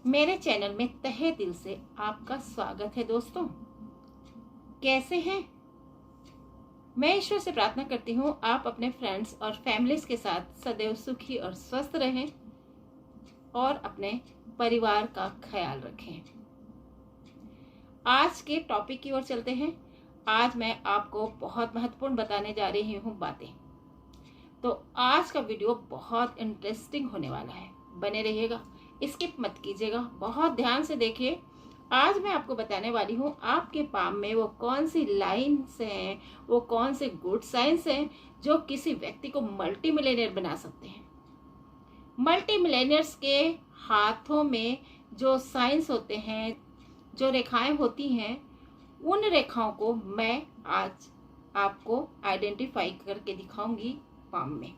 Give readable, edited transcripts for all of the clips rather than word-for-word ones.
मेरे चैनल में तहे दिल से आपका स्वागत है। दोस्तों, कैसे हैं? मैं ईश्वर से प्रार्थना करती हूँ आप अपने फ्रेंड्स और फैमिलीज के साथ सदैव सुखी और स्वस्थ रहें और अपने परिवार का ख्याल रखें। आज के टॉपिक की ओर चलते हैं। आज मैं आपको बहुत महत्वपूर्ण बताने जा रही हूँ बातें। तो आज का वीडियो बहुत इंटरेस्टिंग होने वाला है, बने रहिएगा, स्किप मत कीजिएगा, बहुत ध्यान से देखिए। आज मैं आपको बताने वाली हूँ आपके पाम में वो कौन सी लाइन्स हैं, वो कौन से गुड साइंस हैं जो किसी व्यक्ति को मल्टी मिलियनेयर बना सकते हैं। मल्टी मिलियनेयर्स के हाथों में जो साइंस होते हैं, जो रेखाएं होती हैं, उन रेखाओं को मैं आज आपको आइडेंटिफाई करके दिखाऊंगी पाम में।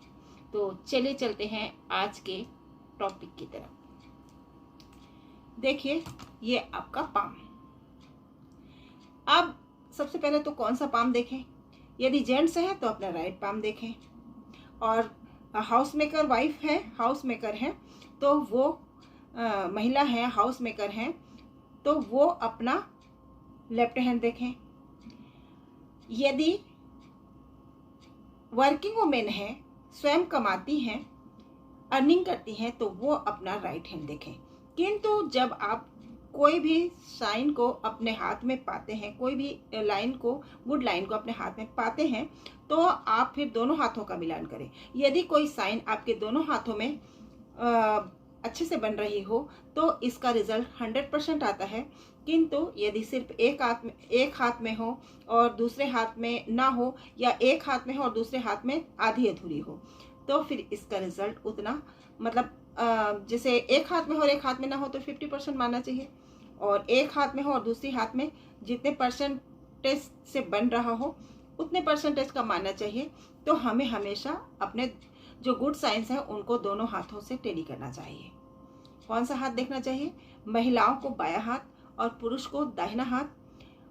तो चलिए चलते हैं आज के टॉपिक की तरफ। देखिए, ये आपका पाम। अब सबसे पहले तो कौन सा पाम देखें? यदि जेंट्स है तो अपना राइट पाम देखें, और हाउस मेकर वाइफ है, हाउस मेकर है तो वो महिला है, हाउस मेकर है तो वो अपना लेफ्ट हैंड देखें। यदि वर्किंग वुमेन है, स्वयं कमाती हैं, अर्निंग करती हैं, तो वो अपना राइट हैंड देखें। किंतु जब आप कोई भी साइन को अपने हाथ में पाते हैं, कोई भी लाइन को, गुड लाइन को अपने हाथ में पाते हैं, तो आप फिर दोनों हाथों का मिलान करें। यदि कोई साइन आपके दोनों हाथों में अच्छे से बन रही हो तो इसका रिजल्ट 100% आता है। किंतु यदि सिर्फ एक हाथ में हो और दूसरे हाथ में ना हो, या एक हाथ में हो और दूसरे हाथ में आधी अधूरी हो, तो फिर इसका रिजल्ट उतना, मतलब जैसे एक हाथ में हो और एक हाथ में ना हो तो 50% मानना चाहिए, और एक हाथ में हो और दूसरी हाथ में जितने परसेंटेज से बन रहा हो उतने परसेंटेज का मानना चाहिए। तो हमें हमेशा अपने जो गुड साइंस है उनको दोनों हाथों से टैली करना चाहिए। कौन सा हाथ देखना चाहिए? महिलाओं को बायां हाथ और पुरुष को दाहिना हाथ।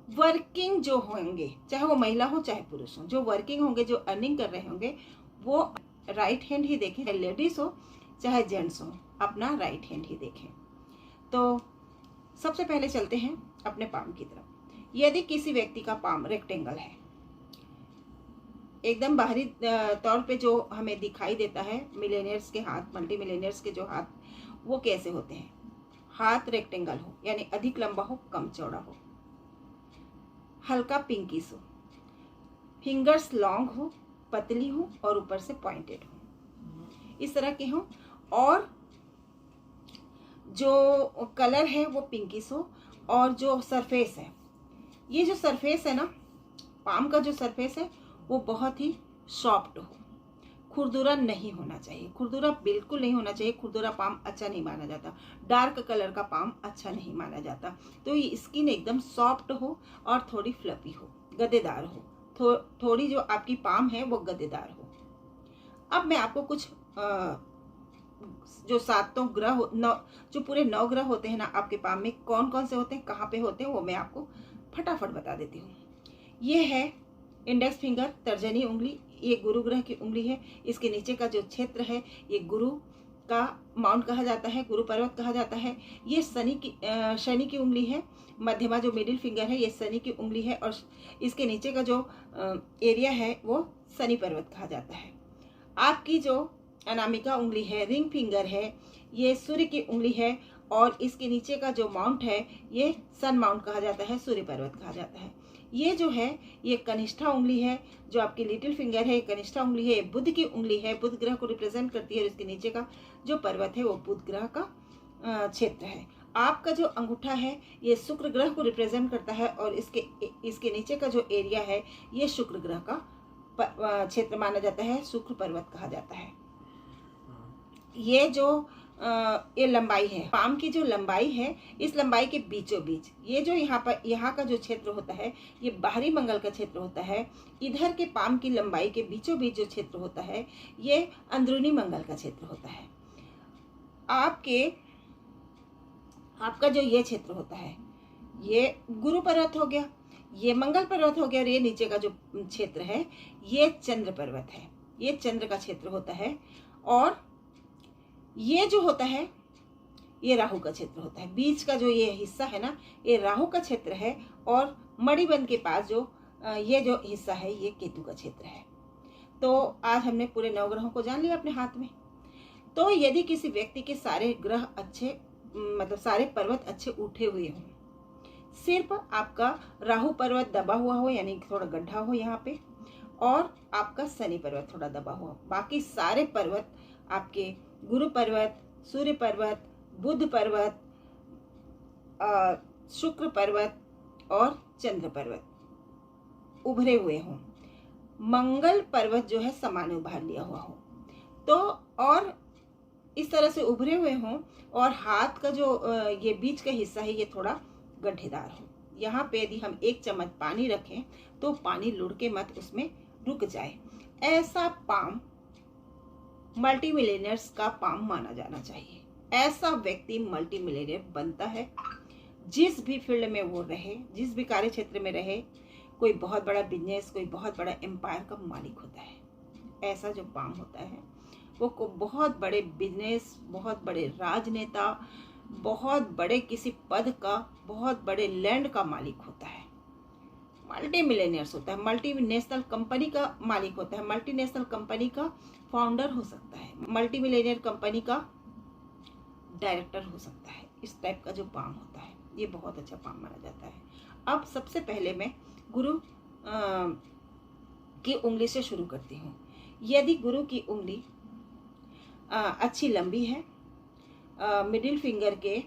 वर्किंग जो होंगे, चाहे वो महिला हो चाहे पुरुष हो, जो वर्किंग होंगे, जो अर्निंग कर रहे होंगे, वो राइट हैंड ही देखें। चाहे लेडीज हो चाहे जेंट्स हो, अपना राइट हैंड ही देखें। तो सबसे पहले चलते हैं अपने पाम की तरफ। यदि किसी व्यक्ति का पाम रेक्टेंगल है, एकदम बाहरी तौर पे जो हमें दिखाई देता है, मिलेनियर्स के हाथ, मल्टी मिलेनियर्स के जो हाथ, वो कैसे होते हैं? हाथ रेक्टेंगल हो, यानी अधिक लंबा हो, कम चौड़ा हो, हल्का पिंकिश हो, फिंगर्स लॉन्ग हो, पतली हो और ऊपर से पॉइंटेड हो, इस तरह के हो, और जो कलर है वो पिंकिश हो, और जो सरफेस है, ये जो सरफेस है ना, पाम का जो सरफेस है वो बहुत ही सॉफ्ट हो, खुरदुरा नहीं होना चाहिए। खुरदुरा बिल्कुल नहीं होना चाहिए। खुरदुरा पाम अच्छा नहीं माना जाता। डार्क कलर का पाम अच्छा नहीं माना जाता। तो ये स्किन एकदम सॉफ्ट हो और थोड़ी फ्लफी हो, गद्देदार हो, थोड़ी जो आपकी पाम है वो गद्देदार हो। अब मैं आपको कुछ जो सातों ग्रह, जो पूरे 9 ग्रह होते हैं ना आपके पाम में, कौन कौन से होते हैं, कहाँ पे होते हैं, वो मैं आपको फटाफट बता देती हूँ। ये है इंडेक्स फिंगर, तर्जनी उंगली, ये गुरु ग्रह की उंगली है। इसके नीचे का जो क्षेत्र है ये गुरु का माउंट कहा जाता है, गुरु पर्वत कहा जाता है। ये शनि की उंगली है। मध्यमा जो मिडिल फिंगर है ये शनि की उंगली है, और इसके नीचे का जो एरिया है वो शनि पर्वत कहा जाता है। आपकी जो अनामिका उंगली है, रिंग फिंगर है, ये सूर्य की उंगली है, और इसके नीचे का जो माउंट है ये सन माउंट कहा जाता है, सूर्य पर्वत कहा जाता है। ये जो है ये कनिष्ठा उंगली है, जो आपकी लिटिल फिंगर है, कनिष्ठा उंगली है, ये बुध की उंगली है, बुध ग्रह को रिप्रेजेंट करती है। और इसके नीचे का जो पर्वत है वो बुध ग्रह का क्षेत्र है। आपका जो अंगूठा है ये शुक्र ग्रह को रिप्रेजेंट करता है, और इसके नीचे का जो एरिया है ये शुक्र ग्रह का क्षेत्र माना जाता है, शुक्र पर्वत कहा जाता है। ये जो ये लंबाई है, पाम की जो लंबाई है, इस लंबाई के बीचों बीच ये जो यहाँ का जो क्षेत्र होता है ये बाहरी मंगल का क्षेत्र होता है। इधर के पाम की लंबाई के बीचों बीच जो क्षेत्र होता है ये अंदरूनी मंगल का क्षेत्र होता है। आपका जो ये क्षेत्र होता है ये गुरु पर्वत हो गया, ये मंगल पर्वत हो गया, और ये नीचे का जो क्षेत्र है ये चंद्र पर्वत है, ये चंद्र का क्षेत्र होता है। और ये जो होता है ये राहु का क्षेत्र होता है। बीच का जो ये हिस्सा है ना, ये राहु का क्षेत्र है, और मणिबंध के पास जो ये जो हिस्सा है ये केतु का क्षेत्र है। तो आज हमने पूरे 9 ग्रहों को जान लिया अपने हाथ में। तो यदि किसी व्यक्ति के सारे ग्रह अच्छे, मतलब सारे पर्वत अच्छे उठे हुए हों, सिर्फ आपका राहु पर्वत दबा हुआ हो, यानी थोड़ा गड्ढा हो यहाँ पे, और आपका शनि पर्वत थोड़ा दबा हुआ, बाकी सारे पर्वत आपके गुरु पर्वत, सूर्य पर्वत, बुध पर्वत, शुक्र पर्वत और चंद्र पर्वत उभरे हुए हों, मंगल पर्वत जो है सामान्य उभार लिया हुआ हो, तो और इस तरह से उभरे हुए हों, और हाथ का जो ये बीच का हिस्सा है ये थोड़ा गड्ढेदार हो। यहाँ पे यदि हम 1 चम्मच पानी रखें तो पानी लुढ़के मत उसमें रुक जाए। ऐसा पाम मल्टी मिलियनर्स का पाम माना जाना चाहिए। ऐसा व्यक्ति मल्टी मिलियनर बनता है। जिस भी फील्ड में वो रहे, जिस भी कार्य क्षेत्र में रहे, कोई बहुत बड़ा बिजनेस, कोई बहुत बड़ा एम्पायर का मालिक होता है। ऐसा जो पाम होता है वो को बहुत बड़े बिजनेस, बहुत बड़े राजनेता, बहुत बड़े किसी पद का, बहुत बड़े लैंड का मालिक होता है। मल्टी मिलियनर्स होता है, मल्टीनेशनल कंपनी का मालिक होता है, मल्टीनेशनल कंपनी का फाउंडर हो सकता है, मल्टी मिलियनर कंपनी का डायरेक्टर हो सकता है। इस टाइप का जो पाम होता है ये बहुत अच्छा पाम माना जाता है। अब सबसे पहले मैं गुरु की उंगली से शुरू करती हूँ। यदि गुरु की उंगली अच्छी लंबी है, मिडिल फिंगर के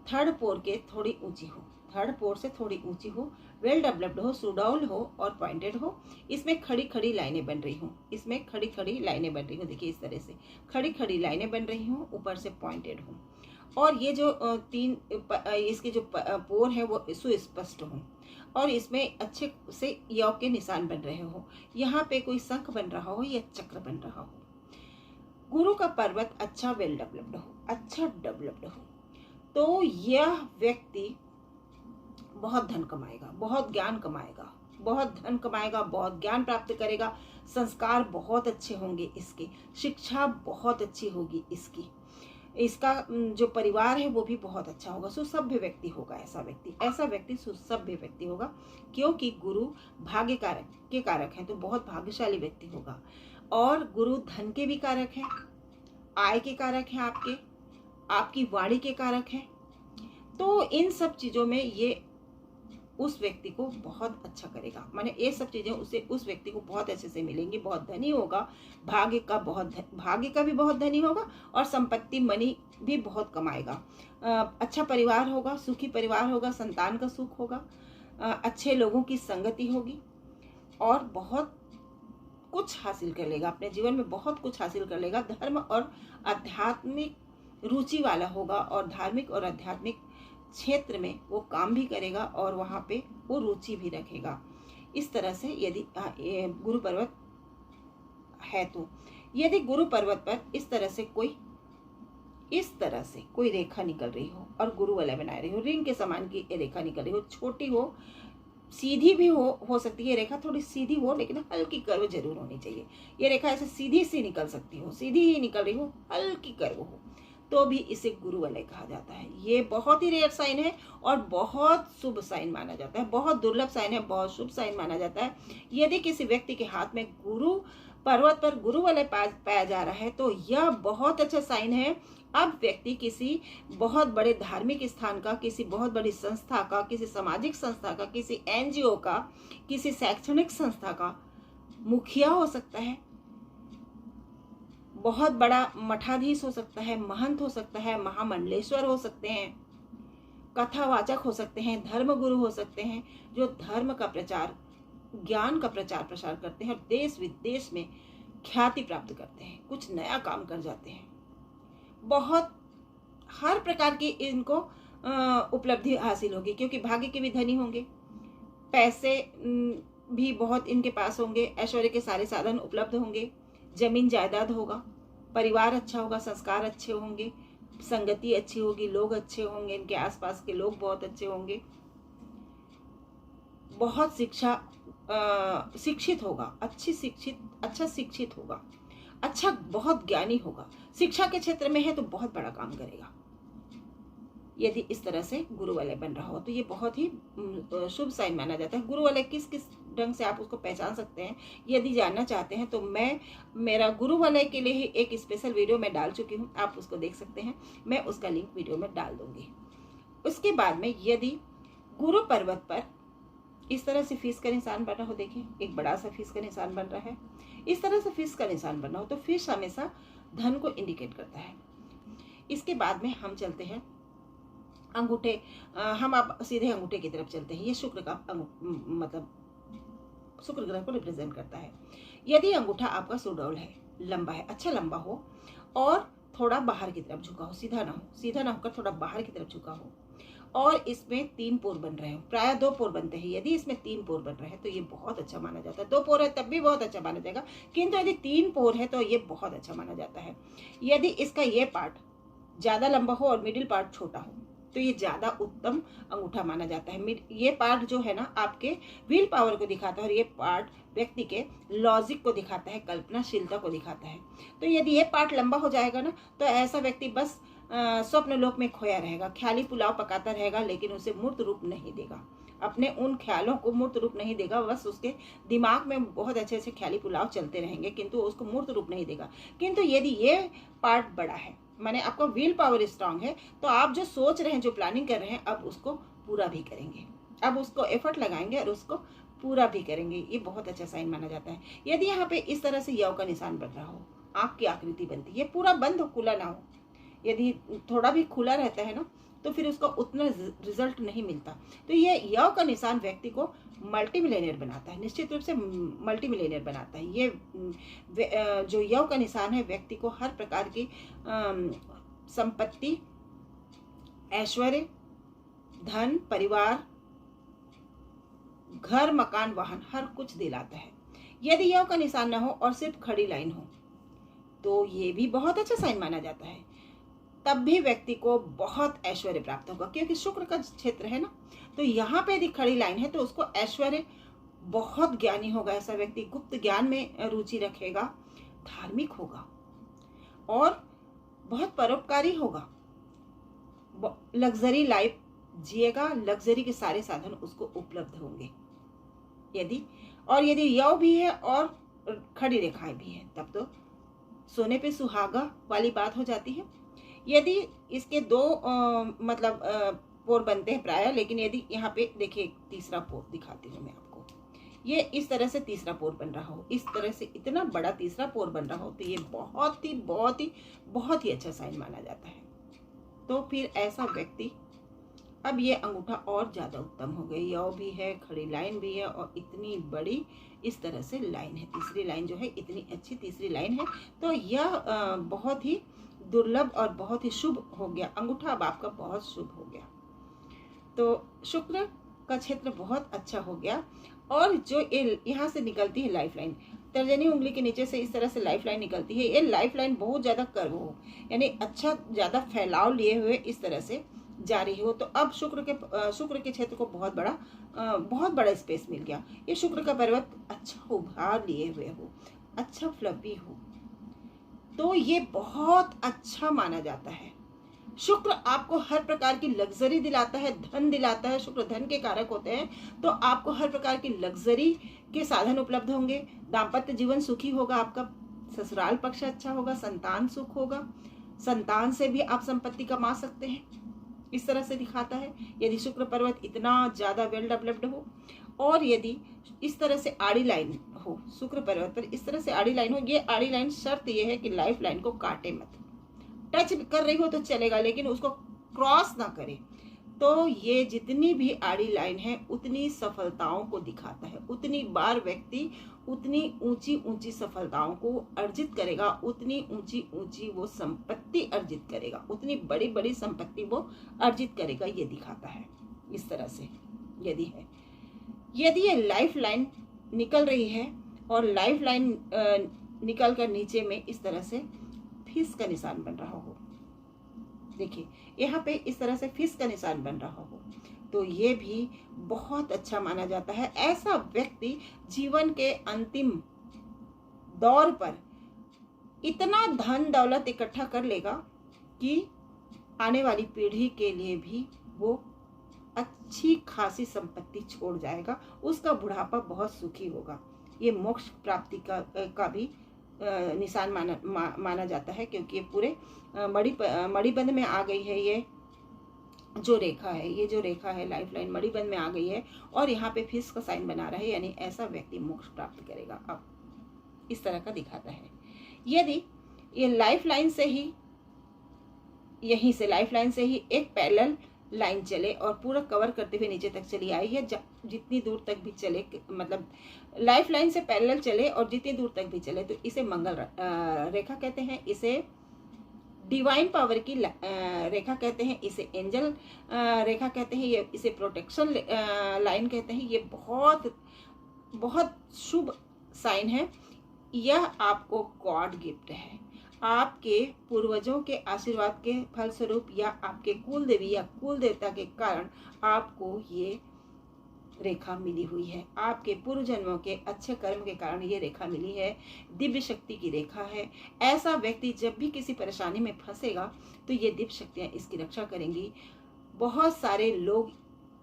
थर्ड पोर के थोड़ी ऊंची हो, थर्ड पोर से थोड़ी ऊंची हो, वेल डेवलप्ड हो, सुडौल हो और पॉइंटेड हो, इसमें खड़ी खड़ी लाइनें बन रही हूँ, इसमें खड़ी खड़ी लाइनें बन रही हूँ, देखिए इस तरह से खड़ी खड़ी लाइनें बन रही हूँ, ऊपर से पॉइंटेड हूँ, और ये जो इसके जो पोर है वो सुस्पष्ट हो, और इसमें अच्छे से योग के निशान बन रहे हो, यहाँ पे कोई शंख बन रहा हो या चक्र बन रहा हो। गुरु का पर्वत अच्छा वेल डेवलप्ड हो, अच्छा डेवलप्ड हो, तो यह व्यक्ति बहुत धन कमाएगा, बहुत ज्ञान कमाएगा, बहुत धन कमाएगा, बहुत ज्ञान प्राप्त करेगा, संस्कार बहुत अच्छे होंगे इसके, शिक्षा बहुत अच्छी होगी इसकी, इसका जो परिवार है वो भी बहुत अच्छा होगा, सुसभ्य व्यक्ति होगा। ऐसा व्यक्ति सुसभ्य व्यक्ति होगा, क्योंकि गुरु भाग्य कारक के कारक हैं, तो बहुत भाग्यशाली व्यक्ति होगा। और गुरु धन के भी कारक हैं, आय के कारक हैं, आपकी वाणी के कारक हैं। तो इन सब चीज़ों में ये उस व्यक्ति को बहुत अच्छा करेगा, माने ये सब चीज़ें उस व्यक्ति को बहुत अच्छे से मिलेंगी। बहुत धनी होगा, भाग्य का भी बहुत धनी होगा, और संपत्ति मनी भी बहुत कमाएगा। अच्छा परिवार होगा, सुखी परिवार होगा, संतान का सुख होगा, अच्छे लोगों की संगति होगी, और बहुत कुछ हासिल कर लेगा अपने जीवन में, बहुत कुछ हासिल कर लेगा। धर्म और आध्यात्मिक रुचि वाला होगा, और धार्मिक और आध्यात्मिक क्षेत्र में वो काम भी करेगा, और वहाँ पे वो रुचि भी रखेगा। इस तरह से यदि गुरु पर्वत है, तो यदि गुरु पर्वत पर इस तरह से कोई रेखा निकल रही हो, और गुरु वाला बना रही हो, रिंग के समान की रेखा निकल रही हो, छोटी हो, सीधी भी हो सकती है रेखा, थोड़ी सीधी हो, लेकिन हल्की कर्व जरूर होनी चाहिए। ये रेखा ऐसे सीधी सी निकल सकती हो, सीधी ही निकल रही हो, हल्की कर्व हो, तो भी इसे गुरु वलय कहा जाता है। ये बहुत ही रेयर साइन है, और बहुत शुभ साइन माना जाता है, बहुत दुर्लभ साइन है, बहुत शुभ साइन माना जाता है। यदि किसी व्यक्ति के हाथ में गुरु पर्वत पर गुरु वलय पाया जा रहा है, तो यह बहुत अच्छा साइन है। अब व्यक्ति किसी बहुत बड़े धार्मिक स्थान का, किसी बहुत बड़ी संस्था का, किसी सामाजिक संस्था का, किसी NGO का, किसी शैक्षणिक संस्था का मुखिया हो सकता है, बहुत बड़ा मठाधीश हो सकता है, महंत हो सकता है, महामंडलेश्वर हो सकते हैं, कथावाचक हो सकते हैं, धर्मगुरु हो सकते हैं, जो धर्म का प्रचार, ज्ञान का प्रचार प्रसार करते हैं, और देश विदेश में ख्याति प्राप्त करते हैं, कुछ नया काम कर जाते हैं। बहुत हर प्रकार की इनको उपलब्धि हासिल होगी, क्योंकि भाग्य के भी धनी होंगे, पैसे भी बहुत इनके पास होंगे, ऐश्वर्य के सारे साधन उपलब्ध होंगे, जमीन जायदाद होगा, परिवार अच्छा होगा, संस्कार अच्छे होंगे, संगति अच्छी होगी, लोग अच्छे होंगे, इनके आसपास के लोग बहुत अच्छे होंगे, बहुत शिक्षित होगा, अच्छा शिक्षित होगा, अच्छा बहुत ज्ञानी होगा, शिक्षा के क्षेत्र में है तो बहुत बड़ा काम करेगा, यदि इस तरह से गुरु वलय बन रहा हो तो ये बहुत ही शुभ साइन माना जाता है। गुरु वलय किस किस ढंग से आप उसको पहचान सकते हैं, यदि जानना चाहते हैं तो मैं मेरा गुरु वलय के लिए ही एक स्पेशल वीडियो मैं डाल चुकी हूँ, आप उसको देख सकते हैं, मैं उसका लिंक वीडियो में डाल दूंगी। उसके बाद में यदि गुरु पर्वत पर इस तरह से फिश का निशान बना हो, देखिए एक बड़ा सा फिश का निशान बन रहा है, इस तरह से फिश का निशान बना हो तो फिश हमेशा धन को इंडिकेट करता है। इसके बाद में हम चलते हैं अंगूठे, हम आप सीधे अंगूठे की तरफ चलते हैं। ये शुक्र का मतलब शुक्र ग्रह को रिप्रेजेंट करता है। यदि अंगूठा आपका सुडौल है, लंबा है, अच्छा लंबा हो और थोड़ा बाहर की तरफ झुका हो, सीधा ना होकर थोड़ा बाहर की तरफ झुका हो और इसमें 3 पोर बन रहे हो, प्राय 2 पोर बनते हैं, यदि इसमें 3 पोर बन रहे हैं तो ये बहुत अच्छा माना जाता है। 2 पोर है तब भी बहुत अच्छा माना जाएगा, किंतु यदि 3 पोर है तो ये बहुत अच्छा माना जाता है। यदि इसका ये पार्ट ज़्यादा लंबा हो और मिडिल पार्ट छोटा हो तो ये ज़्यादा उत्तम अंगूठा माना जाता है। ये पार्ट जो है ना आपके विल पावर को दिखाता है और ये पार्ट व्यक्ति के लॉजिक को दिखाता है, कल्पनाशीलता को दिखाता है। तो यदि ये पार्ट लंबा हो जाएगा ना तो ऐसा व्यक्ति बस स्वप्न लोक में खोया रहेगा, ख्याली पुलाव पकाता रहेगा, लेकिन उसे मूर्त रूप नहीं देगा, अपने उन ख्यालों को मूर्त रूप नहीं देगा, बस उसके दिमाग में बहुत अच्छे से ख्याली पुलाव चलते रहेंगे किंतु उसको मूर्त रूप नहीं देगा। किंतु यदि ये पार्ट बड़ा है, माने आपका विल पावर स्ट्रांग है, तो आप जो सोच रहे हैं, जो प्लानिंग कर रहे हैं, अब उसको पूरा भी करेंगे, अब उसको एफर्ट लगाएंगे और उसको पूरा भी करेंगे। ये बहुत अच्छा साइन माना जाता है। यदि यहाँ पे इस तरह से यव का निशान बन रहा हो, आँख की आकृति बनती है, ये पूरा बंद हो, खुला ना हो, यदि थोड़ा भी खुला रहता है ना तो फिर उसका उतना रिजल्ट नहीं मिलता। तो ये यव का निशान व्यक्ति को मल्टी मिलियनियर बनाता है, निश्चित रूप से मल्टी मिलियनियर बनाता है। ये जो यव का निशान है व्यक्ति को हर प्रकार की संपत्ति, ऐश्वर्य, धन, परिवार, घर, मकान, वाहन, हर कुछ दिलाता है। यदि यव का निशान ना हो और सिर्फ खड़ी लाइन हो तो ये भी बहुत अच्छा साइन माना जाता है, तब भी व्यक्ति को बहुत ऐश्वर्य प्राप्त होगा, क्योंकि शुक्र का क्षेत्र है ना। तो यहाँ पे यदि खड़ी लाइन है तो उसको ऐश्वर्य, बहुत ज्ञानी होगा ऐसा व्यक्ति, गुप्त ज्ञान में रुचि रखेगा, धार्मिक होगा और बहुत परोपकारी होगा, लग्जरी लाइफ जिएगा, लग्जरी के सारे साधन उसको उपलब्ध होंगे। यदि यव भी है और खड़ी रेखाएं भी है तब तो सोने पे सुहागा वाली बात हो जाती है। यदि इसके 2 पोर बनते हैं प्राय, लेकिन यदि यहाँ पे देखिए तीसरा पोर दिखाती हूँ मैं आपको, ये इस तरह से तीसरा पोर बन रहा हो, इस तरह से इतना बड़ा तीसरा पोर बन रहा हो तो ये बहुत ही अच्छा साइन माना जाता है। तो फिर ऐसा व्यक्ति, अब ये अंगूठा और ज़्यादा उत्तम हो गई, यव भी है, खड़ी लाइन भी है और इतनी बड़ी इस तरह से लाइन है, तीसरी लाइन जो है इतनी अच्छी तीसरी लाइन है, तो यह बहुत ही दुर्लभ और बहुत ही शुभ हो गया। अंगूठा अब आपका बहुत शुभ हो गया। तो शुक्र का क्षेत्र बहुत अच्छा हो गया। और जो यहाँ से निकलती है लाइफ लाइन, तर्जनी उंगली के नीचे से इस तरह से लाइफ लाइन निकलती है, ये लाइफ लाइन बहुत ज़्यादा कर्व हो, यानी अच्छा ज़्यादा फैलाव लिए हुए इस तरह से जा रही हो, तो अब शुक्र के क्षेत्र को बहुत बड़ा स्पेस मिल गया। ये शुक्र का पर्वत अच्छा उभार लिए हुए हो, अच्छा फ्लफी हो, तो ये बहुत अच्छा माना जाता है। शुक्र आपको हर प्रकार की लग्जरी दिलाता है, धन दिलाता है, शुक्र धन के कारक होते हैं, तो आपको हर प्रकार की लग्जरी के साधन उपलब्ध होंगे, दाम्पत्य जीवन सुखी होगा, आपका ससुराल पक्ष अच्छा होगा, संतान सुख होगा, संतान से भी आप संपत्ति कमा सकते हैं, इस तरह से दिखाता है। यदि शुक्र पर्वत इतना ज़्यादा वेल डेवलप्ड हो और यदि इस तरह से आड़ी लाइन हो, शुक्र पर्वत पर इस तरह से आड़ी लाइन हो, ये आड़ी लाइन शर्त ये है कि लाइफ लाइन को काटे मत, टच कर रही हो तो चलेगा लेकिन उसको क्रॉस ना करे। तो ये जितनी भी आड़ी लाइन है उतनी सफलताओं को दिखाता है, उतनी बार व्यक्ति उतनी ऊंची सफलताओं को अर्जित करेगा, उतनी ऊंची वो संपत्ति अर्जित करेगा, उतनी बड़ी संपत्ति वो अर्जित करेगा, ये दिखाता है। इस तरह से यदि ये लाइफ लाइन निकल रही है और लाइफ लाइन निकल कर नीचे में इस तरह से फिश का निशान बन रहा हो, देखिए यहाँ पे इस तरह से फिश का निशान बन रहा हो, तो ये भी बहुत अच्छा माना जाता है। ऐसा व्यक्ति जीवन के अंतिम दौर पर इतना धन दौलत इकट्ठा कर लेगा कि आने वाली पीढ़ी के लिए भी वो अच्छी खासी संपत्ति छोड़ जाएगा। उसका बुढ़ापा बहुत सुखी होगा। ये मोक्ष प्राप्ति का भी निशान माना जाता है, क्योंकि ये पूरे मणिबंध में आ गई है। ये जो रेखा है लाइफ लाइन मणिबंध में आ गई है और यहाँ पे फिश का साइन बना रहा है, यानी ऐसा व्यक्ति मोक्ष प्राप्त करेगा। अब इस तरह का दिखाता है। यदि ये लाइफ लाइन से ही एक पैरेलल लाइन चले और पूरा कवर करते हुए नीचे तक चली आई, या जितनी दूर तक भी चले, मतलब लाइफ लाइन से पैरेलल चले और जितनी दूर तक भी चले, तो इसे मंगल रेखा कहते हैं, इसे डिवाइन पावर की रेखा कहते हैं, इसे एंजल रेखा कहते हैं, इसे प्रोटेक्शन लाइन कहते हैं। ये बहुत बहुत शुभ साइन है। यह आपको गॉड गिफ्ट है। आपके पूर्वजों के आशीर्वाद के फलस्वरूप या आपके कुल देवी या कुल देवता के कारण आपको ये रेखा मिली हुई है। आपके पूर्व जन्मों के अच्छे कर्म के कारण ये रेखा मिली है। दिव्य शक्ति की रेखा है। ऐसा व्यक्ति जब भी किसी परेशानी में फंसेगा तो ये दिव्य शक्तियाँ इसकी रक्षा करेंगी। बहुत सारे लोग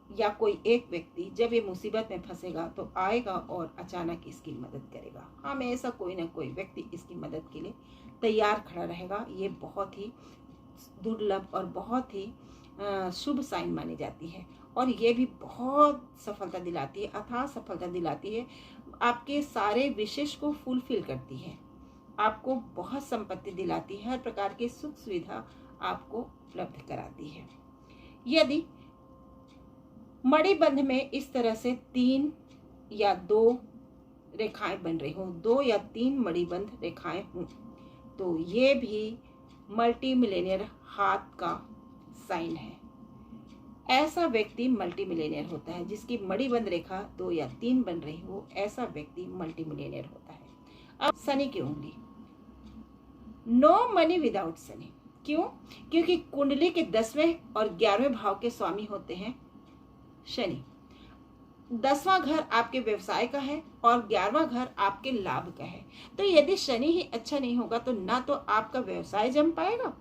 या कोई एक व्यक्ति जब ये मुसीबत में फंसेगा तो आएगा और अचानक इसकी मदद करेगा। हमेशा कोई ना कोई व्यक्ति इसकी मदद के लिए तैयार खड़ा रहेगा। ये बहुत ही दुर्लभ और बहुत ही शुभ साइन मानी जाती है और ये भी बहुत सफलता दिलाती है, अथाह सफलता दिलाती है। आपके सारे विशेष को फुलफिल करती है, आपको बहुत संपत्ति दिलाती है, हर प्रकार की सुख सुविधा आपको उपलब्ध कराती है। यदि मणिबंध में इस तरह से 3 या 2 रेखाएं बन रही हों, 2 या 3 मणिबंध रेखाएं हों, तो ये भी मल्टी मिलेनियर हाथ का साइन है। ऐसा व्यक्ति मल्टी मिलेनियर होता है। जिसकी मणिबंध रेखा 2 या 3 बन रही हो, ऐसा व्यक्ति मल्टी मिलेनियर होता है। अब शनि की उंगली, नो मनी विदाउट शनि। क्यों? क्योंकि कुंडली के 10वें और 11वें भाव के स्वामी होते हैं शनि। 10वां घर आपके व्यवसाय का है और 11वां घर आपके लाभ का है। तो यदि शनि ही अच्छा नहीं होगा तो ना तो आपका व्यवसाय जम पाएगा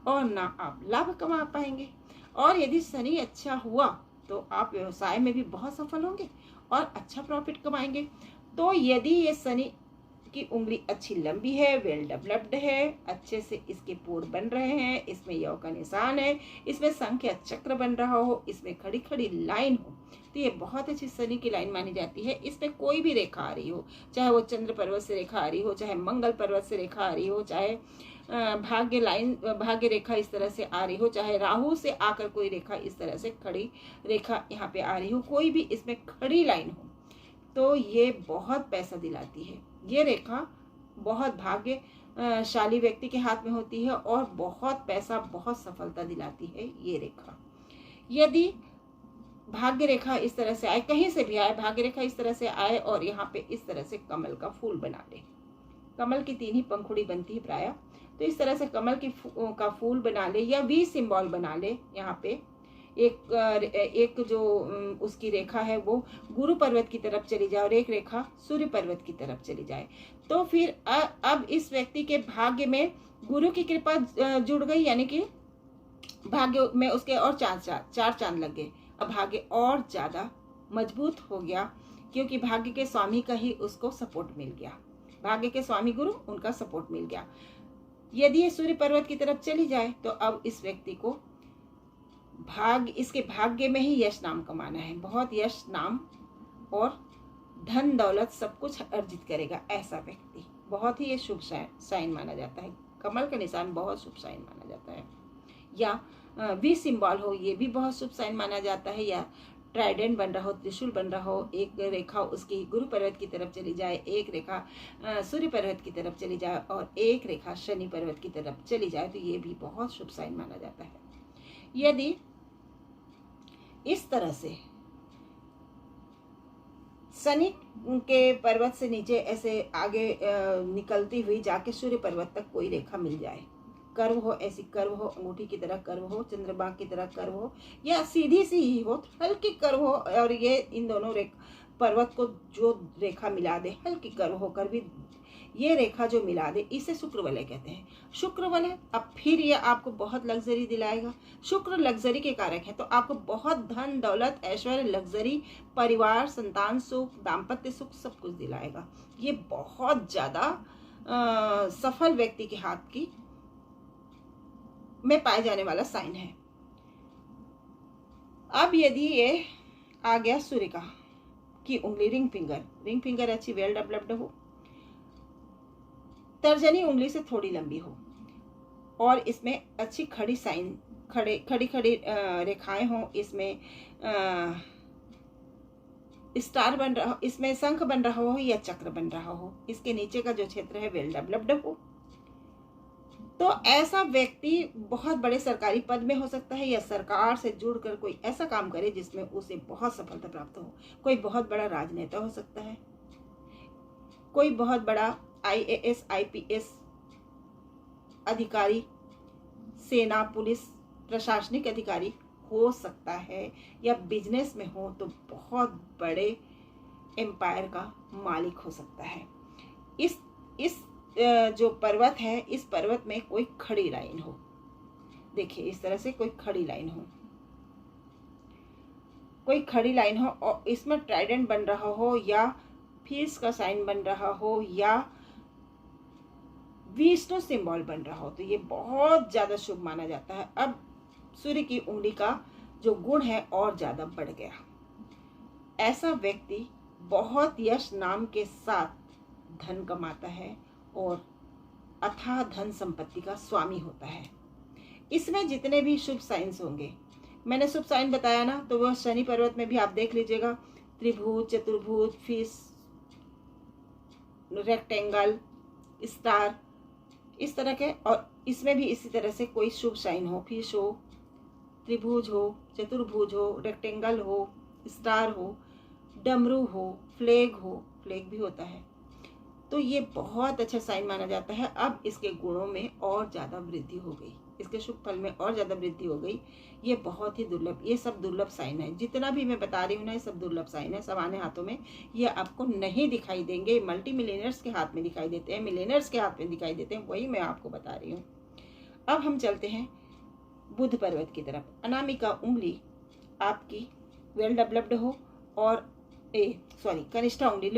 और ना आप लाभ कमा पाएंगे। और यदि शनि अच्छा हुआ तो आप व्यवसाय में भी बहुत सफल होंगे और अच्छा प्रॉफिट कमाएंगे। तो यदि ये शनि की उंगली अच्छी लंबी है, वेल डेवलप्ड है, अच्छे से इसके पोर बन रहे हैं, इसमें योग का निशान है, इसमें संख्या चक्र बन रहा हो, इसमें खड़ी खड़ी लाइन हो, तो ये बहुत अच्छी शनि की लाइन मानी जाती है। इसमें कोई भी रेखा आ रही हो, चाहे वो चंद्र पर्वत से रेखा आ रही हो, चाहे मंगल पर्वत से रेखा आ रही हो, चाहे भाग्य रेखा इस तरह से आ रही हो, चाहे राहु से आकर कोई रेखा इस तरह से खड़ी रेखा यहाँ पे आ रही हो, कोई भी इसमें खड़ी लाइन हो, तो ये बहुत पैसा दिलाती है। ये रेखा बहुत भाग्यशाली व्यक्ति के हाथ में होती है और बहुत पैसा, बहुत सफलता दिलाती है ये रेखा। यदि भाग्य रेखा इस तरह से आए, कहीं से भी आए, भाग्य रेखा इस तरह से आए और यहाँ पे इस तरह से कमल का फूल बना ले, कमल की 3 ही पंखुड़ी बनती है प्रायः, तो इस तरह से कमल का फूल बना ले या वी सिंबल बना ले। यहाँ पे एक जो उसकी रेखा है वो गुरु पर्वत की तरफ चली जाए और एक रेखा सूर्य पर्वत की तरफ चली जाए, तो फिर अब इस व्यक्ति के भाग्य में गुरु की कृपा जुड़ गई, यानी कि भाग्य में उसके और 4 चांद लग गए। अब भाग्य और ज्यादा मजबूत हो गया क्योंकि भाग्य के स्वामी का ही उसको सपोर्ट मिल गया, भाग्य के स्वामी गुरु, उनका सपोर्ट मिल गया। यदि ये सूर्य पर्वत की तरफ चली जाए तो अब इस व्यक्ति को इसके भाग्य में ही यश नाम कमाना है, बहुत यश नाम और धन दौलत सब कुछ अर्जित करेगा। ऐसा व्यक्ति बहुत ही ये शुभ साइन माना जाता है। कमल का निशान बहुत शुभ साइन माना जाता है, या वी सिंबल हो, ये भी बहुत शुभ साइन माना जाता है, या ट्राइडेंट बन रहा हो, त्रिशूल बन रहा हो, एक रेखा उसकी गुरु पर्वत की तरफ चली जाए, एक रेखा सूर्य पर्वत की तरफ चली जाए और एक रेखा शनि पर्वत की तरफ चली जाए, तो ये भी बहुत शुभ साइन माना जाता है। यदि इस तरह से शनि के पर्वत से नीचे ऐसे आगे निकलती हुई जाके सूर्य पर्वत तक कोई रेखा मिल जाए, कर्व हो, ऐसी कर्व हो, अंगूठी की तरह कर्व हो, चंद्रमा की तरह कर्व हो, या सीधी सी ही हो, हल्की कर्व हो, और ये इन दोनों पर्वत को जो रेखा मिला दे, हल्की कर्व होकर भी ये रेखा जो मिला दे इसे शुक्र वलय कहते हैं। शुक्र वलय, अब फिर ये आपको बहुत लग्जरी दिलाएगा। शुक्र लग्जरी के कारक हैं, तो आपको बहुत धन दौलत ऐश्वर्य लग्जरी परिवार संतान सुख दाम्पत्य सुख सब कुछ दिलाएगा। ये बहुत ज़्यादा सफल व्यक्ति के हाथ की में पाए जाने वाला साइन है। अब यदि ये आ गया सूर्य की उंगली रिंग फिंगर अच्छी वेल डेवलप्ड हो, तर्जनी उंगली से थोड़ी लंबी हो और इसमें अच्छी खड़ी साइन खड़ी रेखाएं हो, इसमें स्टार बन रहा हो, इसमें शंख बन रहा हो या चक्र बन रहा हो, इसके नीचे का जो क्षेत्र है वेल डेवलप्ड हो, तो ऐसा व्यक्ति बहुत बड़े सरकारी पद में हो सकता है या सरकार से जुड़कर कोई ऐसा काम करे जिसमें उसे बहुत सफलता प्राप्त हो। कोई बहुत बड़ा राजनेता हो सकता है, कोई बहुत बड़ा IAS IPS अधिकारी, सेना पुलिस प्रशासनिक अधिकारी हो सकता है, या बिजनेस में हो तो बहुत बड़े एम्पायर का मालिक हो सकता है। इस जो पर्वत है, इस पर्वत में कोई खड़ी लाइन हो, देखिए इस तरह से कोई खड़ी लाइन हो और इसमें ट्राइडेंट बन रहा हो या फीस का साइन बन रहा हो या विष्णु सिंबल बन रहा हो, तो ये बहुत ज्यादा शुभ माना जाता है। अब सूर्य की उंगली का जो गुण है और ज्यादा बढ़ गया। ऐसा व्यक्ति बहुत यश नाम के साथ धन कमाता है और अथाह धन संपत्ति का स्वामी होता है। इसमें जितने भी शुभ साइंस होंगे, मैंने शुभ साइन बताया ना, तो वह शनि पर्वत में भी आप देख लीजिएगा, त्रिभुज चतुर्भुज फिश रेक्टेंगल स्टार इस तरह के, और इसमें भी इसी तरह से कोई शुभ साइन हो, फिश हो त्रिभुज हो चतुर्भुज हो रेक्टेंगल हो स्टार हो डमरू हो फ्लैग भी होता है, तो ये बहुत अच्छा साइन माना जाता है। अब इसके गुणों में और ज़्यादा वृद्धि हो गई, इसके शुभ फल में और ज़्यादा वृद्धि हो गई। ये बहुत ही दुर्लभ, ये सब दुर्लभ साइन है, जितना भी मैं बता रही हूँ ना ये सब दुर्लभ साइन है। सामान्य हाथों में ये आपको नहीं दिखाई देंगे, मल्टी मिलियनर्स के हाथ में दिखाई देते हैं, मिलियनर्स के हाथ में दिखाई देते हैं, वही मैं आपको बता रही हूँ। अब हम चलते हैं बुध पर्वत की तरफ। अनामिका उंगली आपकी वेल डेवलप्ड हो और कनिष्ठा उंगली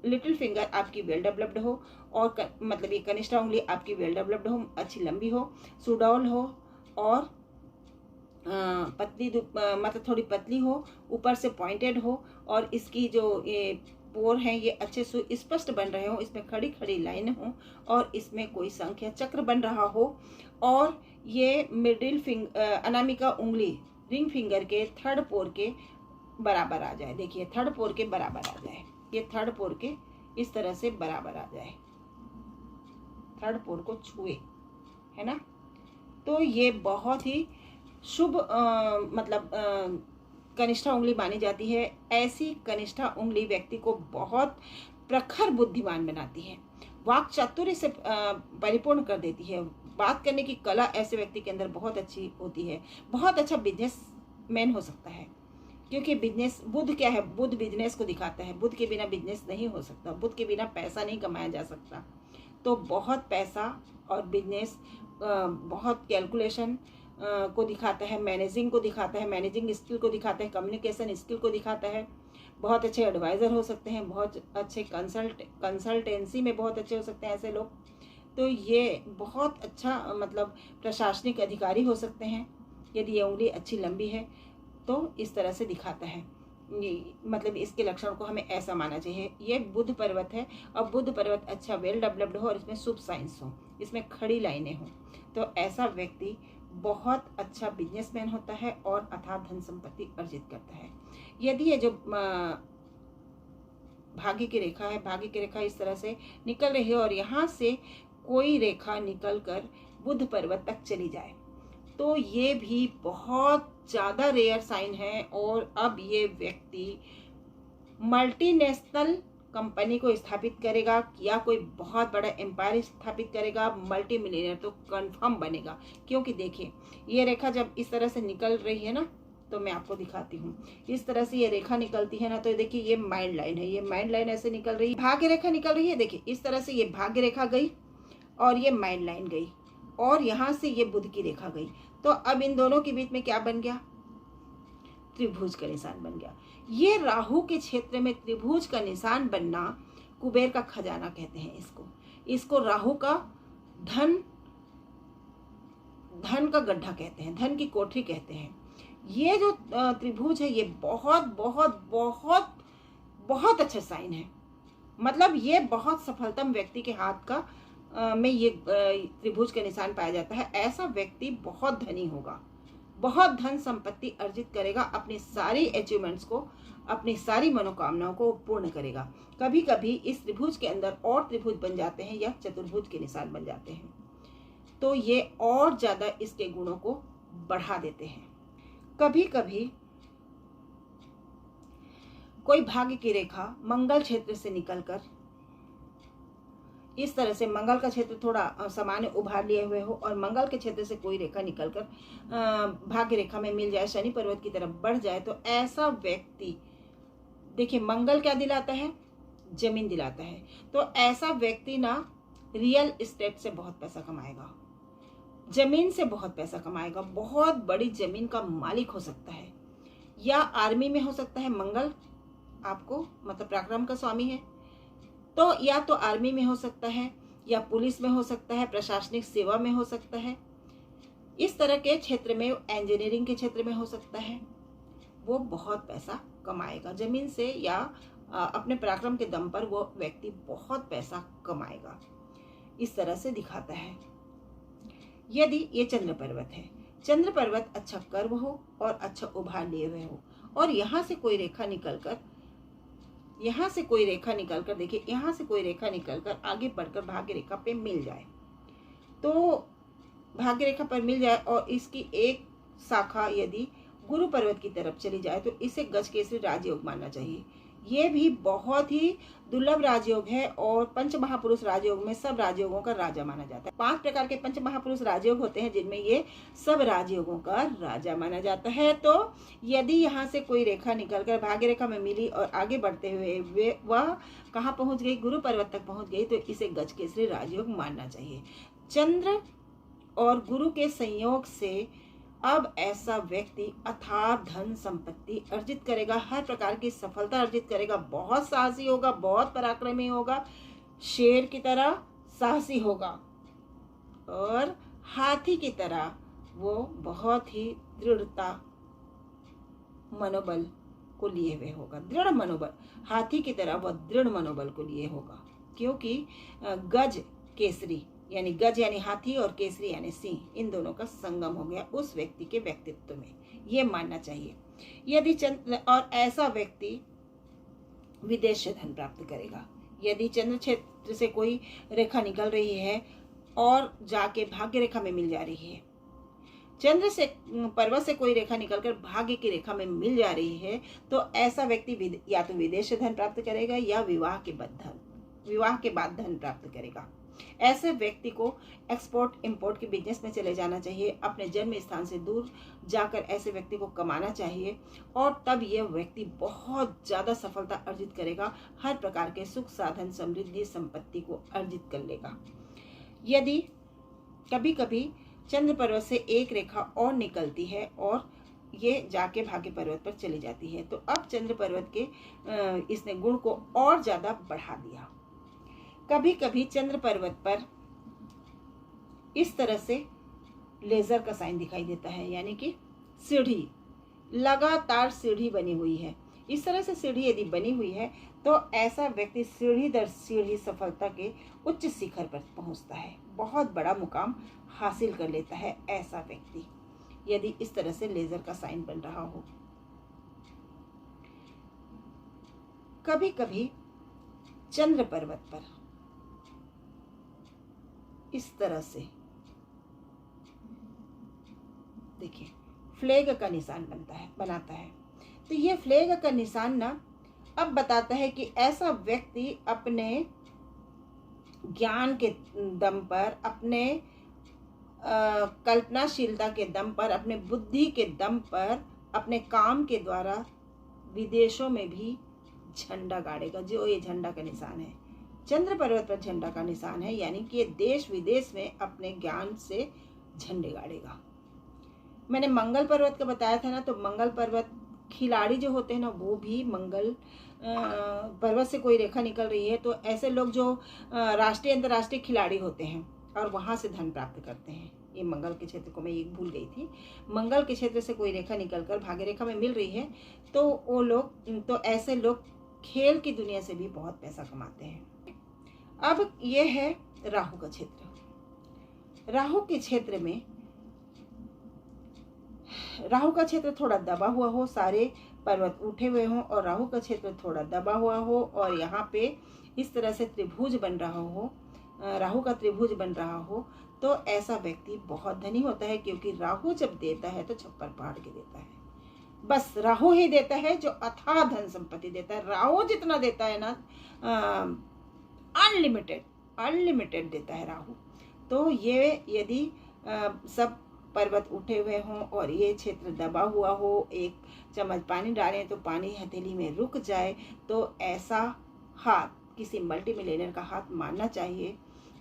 लिटिल फिंगर आपकी वेल डेवलप्ड हो और मतलब ये कनिष्ठा उंगली आपकी वेल डेवलप्ड हो, अच्छी लंबी हो, सुडौल हो और पतली मतलब थोड़ी पतली हो, ऊपर से पॉइंटेड हो और इसकी जो ये पोर हैं ये अच्छे से स्पष्ट बन रहे हो, इसमें खड़ी खड़ी लाइन हो और इसमें कोई शंख या चक्र बन रहा हो और ये अनामिका उंगली रिंग फिंगर के थर्ड पोर के बराबर आ जाए। देखिए थर्ड पोर के बराबर आ जाए, ये थर्ड पोर के इस तरह से बराबर आ जाए, थर्ड पोर को छुए, है ना, तो ये बहुत ही शुभ कनिष्ठा उंगली मानी जाती है। ऐसी कनिष्ठा उंगली व्यक्ति को बहुत प्रखर बुद्धिमान बनाती है, वाक चातुर्य से परिपूर्ण कर देती है, बात करने की कला ऐसे व्यक्ति के अंदर बहुत अच्छी होती है, बहुत अच्छा बिजनेसमैन हो सकता है, क्योंकि बिजनेस बुध क्या है, बुध बिजनेस को दिखाता है, बुध के बिना बिजनेस नहीं हो सकता, बुध के बिना पैसा नहीं कमाया जा सकता। तो बहुत पैसा और बिजनेस बहुत कैलकुलेशन को दिखाता है, मैनेजिंग को दिखाता है, मैनेजिंग स्किल को दिखाता है, कम्युनिकेशन स्किल को दिखाता है, बहुत अच्छे एडवाइज़र हो सकते हैं, बहुत अच्छे कंसल्टेंसी में बहुत अच्छे हो सकते हैं ऐसे लोग। तो ये बहुत अच्छा प्रशासनिक अधिकारी हो सकते हैं यदि ये उंगली अच्छी लंबी है, तो इस तरह से दिखाता है। इसके लक्षण को हमें ऐसा माना चाहिए। ये बुध पर्वत है और बुध पर्वत अच्छा वेल डेवलप्ड हो और इसमें शुभ साइंस हो, इसमें खड़ी लाइनें हों, तो ऐसा व्यक्ति बहुत अच्छा बिजनेसमैन होता है और अथाह धन संपत्ति अर्जित करता है। यदि ये जो भाग्य की रेखा है, भाग्य की रेखा इस तरह से निकल रही है और यहाँ से कोई रेखा निकलकर बुध पर्वत तक चली जाए, तो ये भी बहुत ज़्यादा रेयर साइन है। और अब ये व्यक्ति मल्टीनेशनल कंपनी को स्थापित करेगा या कोई बहुत बड़ा एम्पायर स्थापित करेगा, मल्टी मिलियनर तो कंफर्म बनेगा। क्योंकि देखिए ये रेखा जब इस तरह से निकल रही है ना, तो मैं आपको दिखाती हूँ। इस तरह से ये रेखा निकलती है ना, तो देखिए ये माइंड लाइन है, ये माइंड लाइन ऐसे निकल रही है, भाग्य रेखा निकल रही है। देखिए इस तरह से ये भाग्य रेखा गई और ये माइंड लाइन गई और यहाँ से ये बुध की रेखा गई। तो अब इन दोनों के बीच में क्या बन गया? त्रिभुज का निशान बन गया। ये राहु के क्षेत्र में त्रिभुज का निशान बनना कुबेर का खजाना कहते हैं इसको राहु का धन का गड्ढा कहते हैं, धन की कोठरी कहते हैं। ये जो त्रिभुज है ये बहुत बहुत बहुत बहुत अच्छा साइन है। मतलब ये बहुत सफलतम व्यक्ति के हाथ का में ये त्रिभुज का निशान पाया जाता है। ऐसा व्यक्ति बहुत धनी होगा, बहुत धन संपत्ति अर्जित करेगा, अपनी सारी अचीवमेंट्स को, अपनी सारी मनोकामनाओं को पूर्ण करेगा। कभी कभी इस त्रिभुज के अंदर और त्रिभुज बन जाते हैं या चतुर्भुज के निशान बन जाते हैं, तो ये और ज्यादा इसके गुणों को बढ़ा देते हैं। कभी कभी कोई भाग्य की रेखा मंगल क्षेत्र से निकलकर इस तरह से, मंगल का क्षेत्र थोड़ा सामान्य उभार लिए हुए हो और मंगल के क्षेत्र से कोई रेखा निकलकर भाग्य रेखा में मिल जाए, शनि पर्वत की तरफ बढ़ जाए, तो ऐसा व्यक्ति, देखिए मंगल क्या दिलाता है? जमीन दिलाता है। तो ऐसा व्यक्ति ना रियल एस्टेट से बहुत पैसा कमाएगा, जमीन से बहुत पैसा कमाएगा, बहुत बड़ी जमीन का मालिक हो सकता है, या आर्मी में हो सकता है। मंगल आपको मतलब पराक्रम का स्वामी है, तो या तो आर्मी में हो सकता है, या पुलिस में हो सकता है, प्रशासनिक सेवा में हो सकता है, इस तरह के क्षेत्र में, इंजीनियरिंग के क्षेत्र में हो सकता है। वो बहुत पैसा कमाएगा जमीन से, या अपने पराक्रम के दम पर वो व्यक्ति बहुत पैसा कमाएगा। इस तरह से दिखाता है। यदि ये चंद्र पर्वत है, चंद्र पर्वत अच्छा कर्व हो और अच्छा उभार लिए हुए हो, और यहाँ से कोई रेखा निकलकर देखिए, यहाँ से कोई रेखा निकलकर आगे बढ़कर भाग्य रेखा पे मिल जाए, तो भाग्य रेखा पर मिल जाए और इसकी एक शाखा यदि गुरु पर्वत की तरफ चली जाए, तो इसे गजकेसरी राजयोग मानना चाहिए। ये भी बहुत ही दुर्लभ राजयोग है और पंच महापुरुष राजयोग में सब राजयोगों का राजा माना जाता है। 5 प्रकार के पंच महापुरुष राजयोग होते हैं, जिनमें ये सब राजयोगों का राजा माना जाता है। तो यदि यहाँ से कोई रेखा निकलकर भाग्य रेखा में मिली और आगे बढ़ते हुए वह कहाँ पहुंच गई? गुरु पर्वत तक पहुंच गई, तो इसे गजकेसरी राजयोग मानना चाहिए। चंद्र और गुरु के संयोग से अब ऐसा व्यक्ति अथाह धन संपत्ति अर्जित करेगा, हर प्रकार की सफलता अर्जित करेगा, बहुत साहसी होगा, बहुत पराक्रमी होगा, शेर की तरह साहसी होगा और हाथी की तरह वो बहुत ही दृढ़ता मनोबल को लिए हुए होगा। दृढ़ मनोबल, हाथी की तरह वह दृढ़ मनोबल को लिए होगा, क्योंकि गज केसरी यानी गज यानी हाथी और केसरी यानी सिंह, इन दोनों का संगम हो गया उस व्यक्ति के व्यक्तित्व में, ये मानना चाहिए। यदि चंद्र और ऐसा व्यक्ति विदेश से धन प्राप्त करेगा। यदि चंद्र क्षेत्र से कोई रेखा निकल रही है और जाके भाग्य रेखा में मिल जा रही है, चंद्र से पर्वत से कोई रेखा निकलकर भाग्य की रेखा में मिल जा रही है, तो ऐसा व्यक्ति या तो विदेश से धन प्राप्त करेगा या विवाह के बाद धन प्राप्त करेगा। ऐसे व्यक्ति को एक्सपोर्ट इंपोर्ट के बिजनेस में चले जाना चाहिए, अपने जन्म स्थान से दूर जाकर ऐसे व्यक्ति को कमाना चाहिए, और तब यह व्यक्ति बहुत ज्यादा सफलता अर्जित करेगा, हर प्रकार के सुख साधन समृद्धि संपत्ति को अर्जित कर लेगा। यदि कभी कभी चंद्र पर्वत से एक रेखा और निकलती है और ये जाके भाग्य पर्वत पर चली जाती है, तो अब चंद्र पर्वत के इसने गुण को और ज्यादा बढ़ा दिया। कभी कभी चंद्र पर्वत पर इस तरह से लेजर का साइन दिखाई देता है, यानी कि सीढ़ी, लगातार सीढ़ी बनी हुई है। इस तरह से सीढ़ी यदि बनी हुई है, तो ऐसा व्यक्ति सीढ़ी दर सीढ़ी सफलता के उच्च शिखर पर पहुंचता है, बहुत बड़ा मुकाम हासिल कर लेता है ऐसा व्यक्ति, यदि इस तरह से लेजर का साइन बन रहा हो। कभी कभी चंद्र पर्वत पर इस तरह से देखिए फ्लैग का निशान बनाता है, तो ये फ्लैग का निशान ना अब बताता है कि ऐसा व्यक्ति अपने ज्ञान के दम पर, अपने कल्पनाशीलता के दम पर, अपने बुद्धि के दम पर अपने काम के द्वारा विदेशों में भी झंडा गाड़ेगा। जो ये झंडा का निशान है, चंद्र पर्वत पर झंडा का निशान है, यानी कि ये देश विदेश में अपने ज्ञान से झंडे गाड़ेगा। मैंने मंगल पर्वत का बताया था ना, तो मंगल पर्वत खिलाड़ी जो होते हैं ना, वो भी मंगल पर्वत से कोई रेखा निकल रही है तो ऐसे लोग जो राष्ट्रीय अंतर्राष्ट्रीय खिलाड़ी होते हैं और वहाँ से धन प्राप्त करते हैं। ये मंगल के क्षेत्र को मैं ये भूल गई थी। मंगल के क्षेत्र से कोई रेखा निकलकर भाग्य रेखा में मिल रही है तो वो लोग, तो ऐसे लोग खेल की दुनिया से भी बहुत पैसा कमाते हैं। अब ये है राहु का क्षेत्र। राहु के क्षेत्र में, राहु का क्षेत्र थोड़ा दबा हुआ हो, सारे पर्वत उठे हुए हों और राहु का क्षेत्र थोड़ा दबा हुआ हो और यहाँ पे इस तरह से त्रिभुज बन रहा हो, राहु का त्रिभुज बन रहा हो, तो ऐसा व्यक्ति बहुत धनी होता है, क्योंकि राहु जब देता है तो छप्पर फाड़ के देता है। बस राहु ही देता है जो अथाह धन संपत्ति देता है। राहु जितना देता है ना, अनलिमिटेड देता है राहु। तो ये यदि सब पर्वत उठे हुए हों और ये क्षेत्र दबा हुआ हो, एक चम्मच पानी डालें तो पानी हथेली में रुक जाए, तो ऐसा हाथ किसी मल्टी मिलियनर का हाथ मानना चाहिए।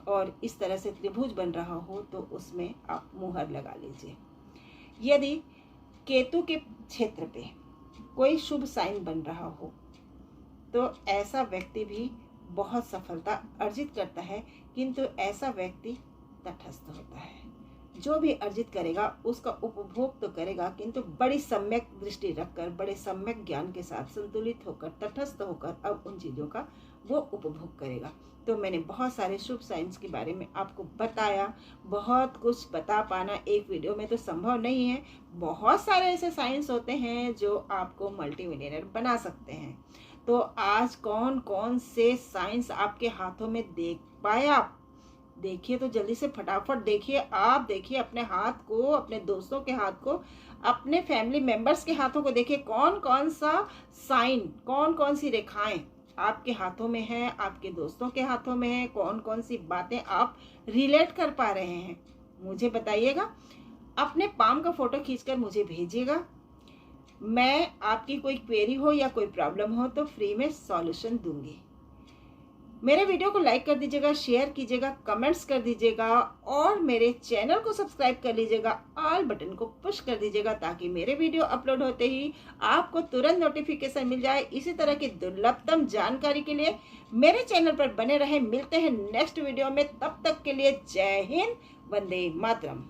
और इस तरह से त्रिभुज बन रहा हो तो उसमें आप मुहर लगा लीजिए। यदि केतु के क्षेत्र पे कोई शुभ साइन बन रहा हो तो ऐसा व्यक्ति भी बहुत सफलता अर्जित करता है, किंतु ऐसा व्यक्ति तटस्थ होता है। जो भी अर्जित करेगा उसका उपभोग तो करेगा, किंतु बड़ी सम्यक दृष्टि रखकर, बड़े सम्यक ज्ञान के साथ संतुलित होकर, तटस्थ होकर अब उन चीज़ों का वो उपभोग करेगा। तो मैंने बहुत सारे शुभ साइंस के बारे में आपको बताया। बहुत कुछ बता पाना एक वीडियो में तो संभव नहीं है। बहुत सारे ऐसे साइंस होते हैं जो आपको मल्टी मिलियनर बना सकते हैं। तो आज कौन कौन से साइंस आपके हाथों में देख पाया, देखिए तो जल्दी से फटाफट देखिए। आप देखिए अपने हाथ को, अपने दोस्तों के हाथ को, अपने फैमिली मेंबर्स के हाथों को देखिए, कौन कौन सा साइन, कौन कौन सी रेखाएं आपके हाथों में है, आपके दोस्तों के हाथों में है, कौन कौन सी बातें आप रिलेट कर पा रहे हैं, मुझे बताइएगा। अपने पाम का फोटो खींचकर मुझे भेजिएगा। मैं आपकी कोई क्वेरी हो या कोई प्रॉब्लम हो तो फ्री में सॉल्यूशन दूंगी। मेरे वीडियो को लाइक कर दीजिएगा, शेयर कीजिएगा, कमेंट्स कर दीजिएगा और मेरे चैनल को सब्सक्राइब कर लीजिएगा। ऑल बटन को पुश कर दीजिएगा ताकि मेरे वीडियो अपलोड होते ही आपको तुरंत नोटिफिकेशन मिल जाए। इसी तरह की दुर्लभतम जानकारी के लिए मेरे चैनल पर बने रहें। मिलते हैं नेक्स्ट वीडियो में, तब तक के लिए जय हिंद, वंदे मातरम।